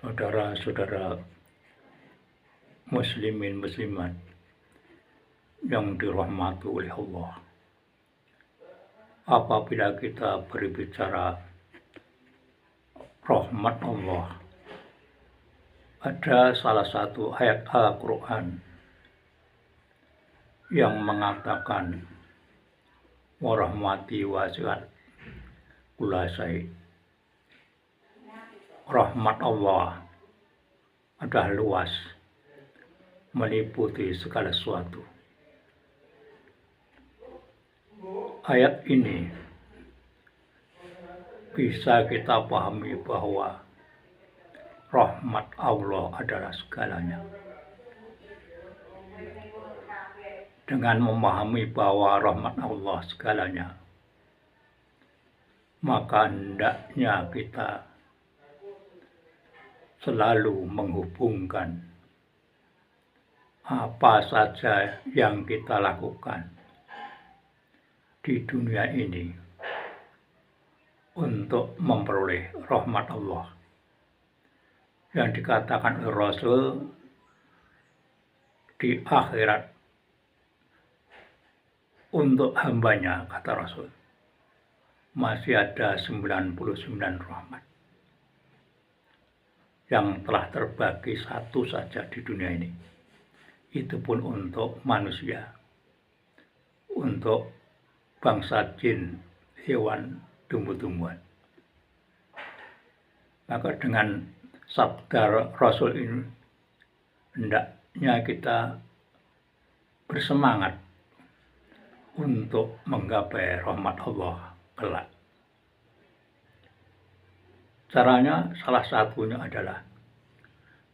Saudara-saudara muslimin muslimat yang dirahmati oleh Allah. Apabila kita berbicara rahmat Allah, ada salah satu ayat Al-Quran yang mengatakan warahmati wasi'at kulla syai'. Rahmat Allah adalah luas, meliputi segala sesuatu. Ayat ini bisa kita pahami bahwa rahmat Allah adalah segalanya. Dengan memahami bahwa rahmat Allah segalanya, maka hendaknya kita selalu menghubungkan apa saja yang kita lakukan di dunia ini untuk memperoleh rahmat Allah. Yang dikatakan oleh Rasul, di akhirat untuk hambanya, kata Rasul, masih ada 99 rahmat yang telah terbagi satu saja di dunia ini. Itu pun untuk manusia, untuk bangsa jin, hewan, tumbuh-tumbuhan. Maka dengan sabda Rasul ini, hendaknya kita bersemangat untuk menggapai rahmat Allah kelak. Caranya salah satunya adalah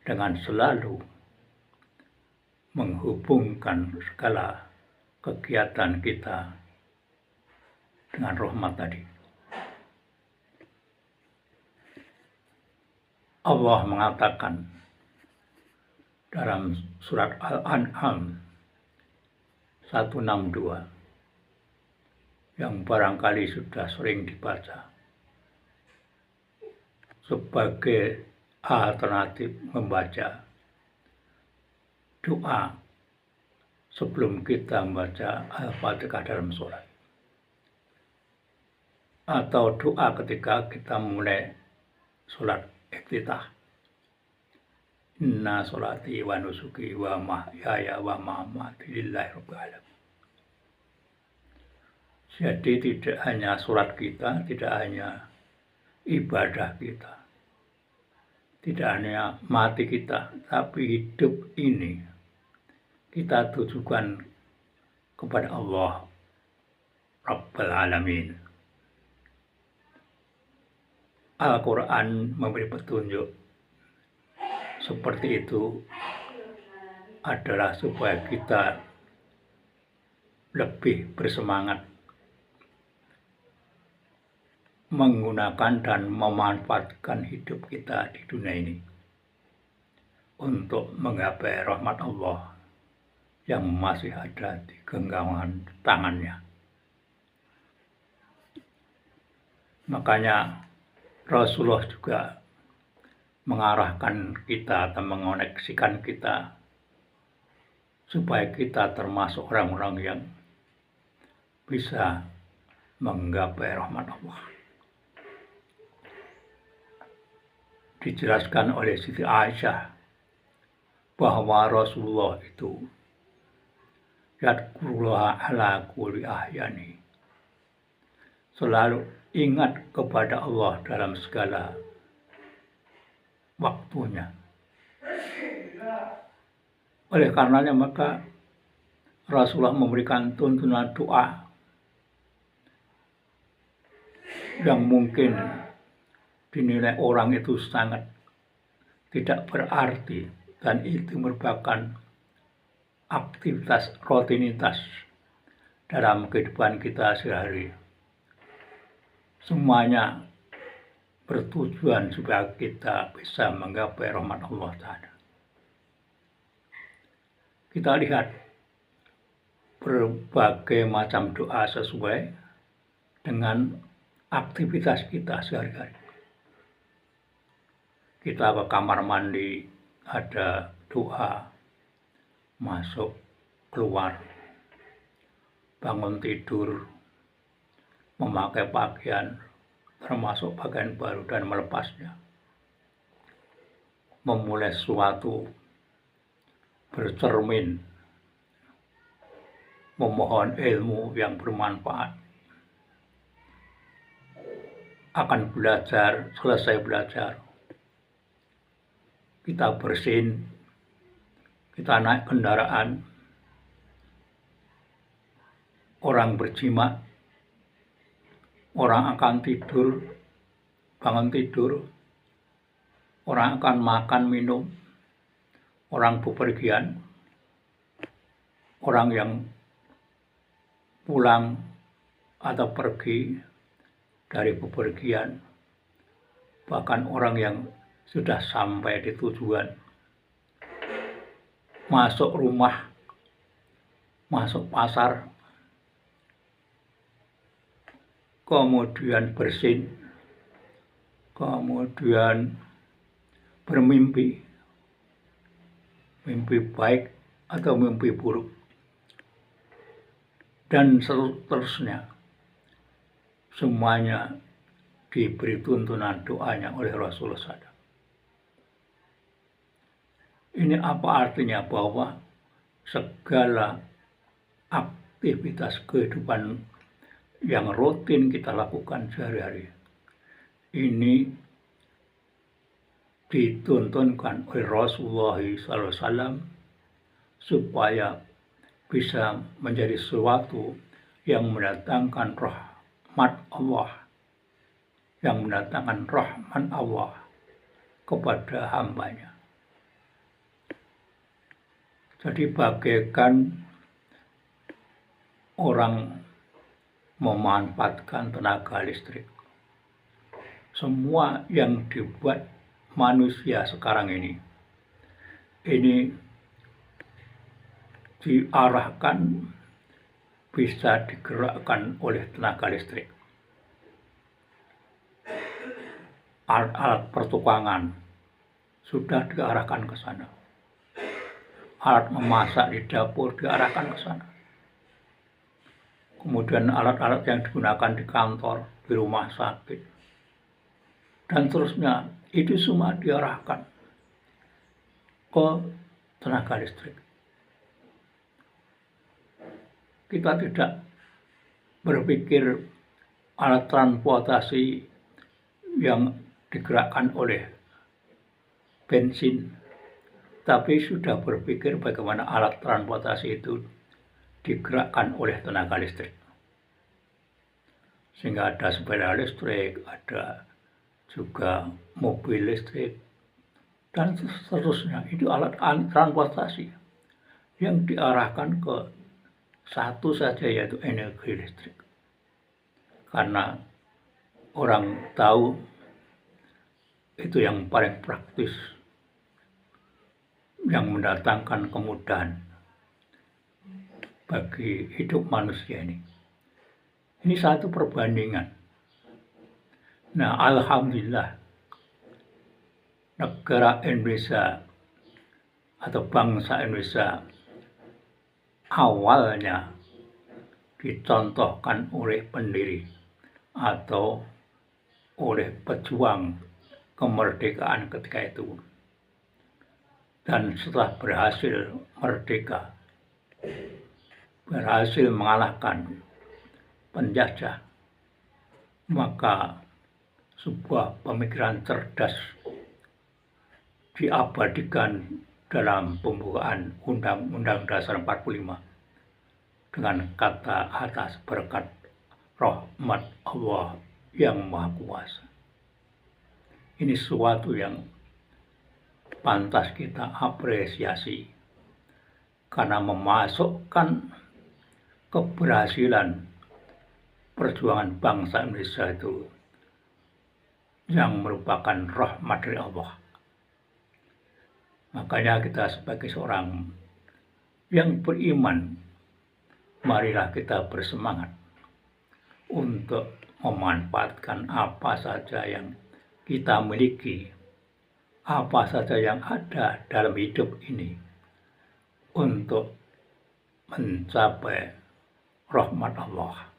dengan selalu menghubungkan segala kegiatan kita dengan rahmat tadi. Allah mengatakan dalam surat Al-An'am 162 yang barangkali sudah sering dibaca sebagai alternatif membaca doa sebelum kita membaca Al-Fatihah dalam sholat, atau doa ketika kita mulai sholat iftitah. Inna sholati wa nusuki wa mahyaya wa mamati lillahi rabbil alamin. Jadi tidak hanya sholat kita, tidak hanya ibadah kita, tidak hanya mati kita, tapi hidup ini kita tujukan kepada Allah Rabbul Alamin. Al-Quran memberi petunjuk seperti itu adalah supaya kita lebih bersemangat menggunakan dan memanfaatkan hidup kita di dunia ini untuk menggapai rahmat Allah yang masih ada di genggaman tangannya. Makanya Rasulullah juga mengarahkan kita atau mengoneksikan kita supaya kita termasuk orang-orang yang bisa menggapai rahmat Allah. Dijelaskan oleh Siti Aisyah bahwa Rasulullah itu yadkurullah ala kulli ahyani, selalu ingat kepada Allah dalam segala waktunya. Oleh karenanya maka Rasulullah memberikan tuntunan doa yang mungkin dinilai orang itu sangat tidak berarti, dan itu merupakan aktivitas rutinitas dalam kehidupan kita sehari. Semuanya bertujuan supaya kita bisa menggapai rahmat Allah Ta'ala. Kita lihat berbagai macam doa sesuai dengan aktivitas kita sehari-hari. kita ke kamar mandi, ada doa, masuk, keluar, bangun tidur, memakai pakaian, termasuk pakaian baru dan melepasnya, memulai sesuatu, bercermin, memohon ilmu yang bermanfaat, akan belajar, selesai belajar, kita bersin, kita naik kendaraan, orang berjima, orang akan tidur, bangun tidur, orang akan makan minum, orang bepergian, orang yang pulang atau pergi dari bepergian, bahkan orang yang sudah sampai di tujuan, masuk rumah, masuk pasar, kemudian bersin, kemudian bermimpi, mimpi baik atau mimpi buruk, dan seterusnya. Semuanya diberi tuntunan doanya oleh Rasulullah SAW. Ini apa artinya? Bahwa segala aktivitas kehidupan yang rutin kita lakukan sehari-hari ini dituntunkan oleh Rasulullah SAW supaya bisa menjadi sesuatu yang mendatangkan rahmat Allah, yang mendatangkan rahmat Allah kepada hambanya. Jadi bagaikan orang memanfaatkan tenaga listrik. Semua yang dibuat manusia sekarang ini diarahkan, bisa digerakkan oleh tenaga listrik. Alat-alat pertukangan sudah diarahkan ke sana. Alat memasak di dapur diarahkan ke sana. Kemudian alat-alat yang digunakan di kantor, di rumah sakit, dan seterusnya, itu semua diarahkan ke tenaga listrik. Kita tidak berpikir alat transportasi yang digerakkan oleh bensin, tapi sudah berpikir bagaimana alat transportasi itu digerakkan oleh tenaga listrik. Sehingga ada sepeda listrik, ada juga mobil listrik, dan seterusnya. Itu alat transportasi yang diarahkan ke satu saja, yaitu energi listrik. Karena orang tahu itu yang paling praktis, yang mendatangkan kemudahan bagi hidup manusia ini. Ini satu perbandingan. Nah, alhamdulillah, negara Indonesia atau bangsa Indonesia awalnya dicontohkan oleh pendiri atau oleh pejuang kemerdekaan ketika itu. Dan setelah berhasil merdeka, berhasil mengalahkan penjajah, maka sebuah pemikiran cerdas diabadikan dalam pembukaan Undang-Undang Dasar 45 dengan kata atas berkat rahmat Allah yang Maha Kuasa. Ini sesuatu yang pantas kita apresiasi karena memasukkan keberhasilan perjuangan bangsa Indonesia itu yang merupakan rahmat dari Allah. Makanya kita sebagai seorang yang beriman, marilah kita bersemangat untuk memanfaatkan apa saja yang kita miliki apa saja yang ada dalam hidup ini untuk mencapai rahmat Allah.